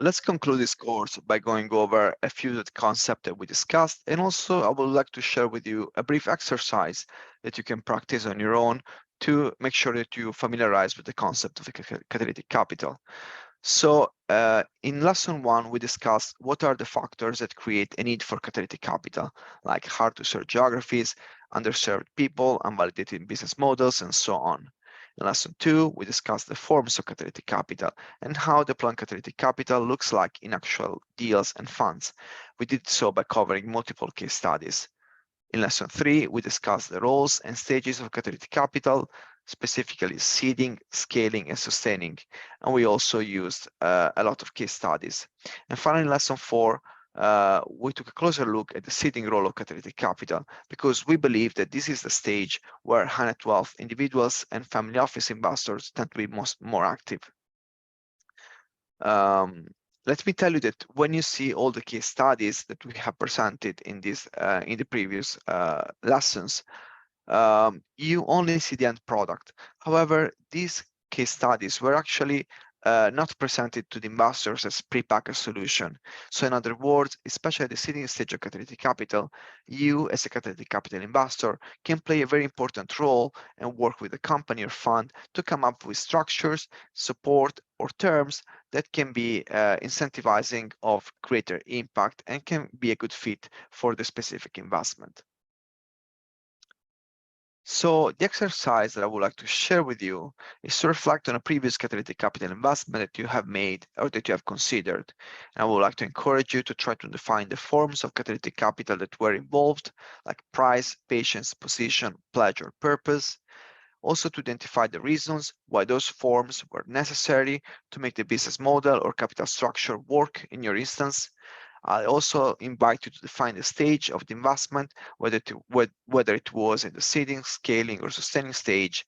Let's conclude this course by going over a few of the concepts that we discussed, and also I would like to share with you a brief exercise that you can practice on your own to make sure that you familiarize with the concept of the catalytic capital. So in lesson one, we discussed what are the factors that create a need for catalytic capital, like hard to serve geographies, underserved people, unvalidated business models, and so on. In lesson two, we discussed the forms of catalytic capital and how deploying catalytic capital looks like in actual deals and funds. We did so by covering multiple case studies. In lesson three, we discussed the roles and stages of catalytic capital, specifically seeding, scaling, and sustaining. And we also used a lot of case studies. And finally, in lesson four, we took a closer look at the seeding role of catalytic capital because we believe that this is the stage where high net wealth individuals and family office investors tend to be more active. Um, Let me tell you that when you see all the case studies that we have presented in the previous lessons, you only see the end product. However, these case studies were actually not presented to the investors as prepackaged solution. So in other words, especially at the seeding stage of catalytic capital, you as a catalytic capital investor can play a very important role and work with the company or fund to come up with structures, support, or terms that can be incentivizing of greater impact and can be a good fit for the specific investment. So the exercise that I would like to share with you is to reflect on a previous catalytic capital investment that you have made or that you have considered. And I would like to encourage you to try to define the forms of catalytic capital that were involved, like price, patience, position, pledge, or purpose. Also to identify the reasons why those forms were necessary to make the business model or capital structure work in your instance. I also invite you to define the stage of the investment, whether it was in the seeding, scaling, or sustaining stage,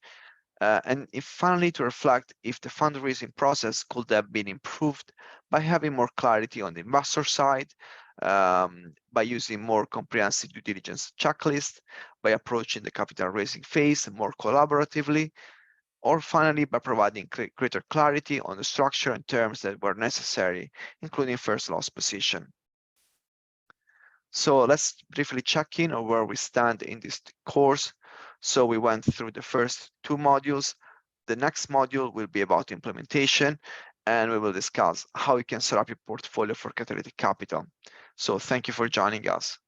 and if finally to reflect if the fundraising process could have been improved by having more clarity on the investor side, by using more comprehensive due diligence checklist, by approaching the capital raising phase more collaboratively, or finally by providing greater clarity on the structure and terms that were necessary, including first loss position. So let's briefly check in on where we stand in this course. So we went through the first two modules. The next module will be about implementation, and we will discuss how you can set up your portfolio for catalytic capital. So thank you for joining us.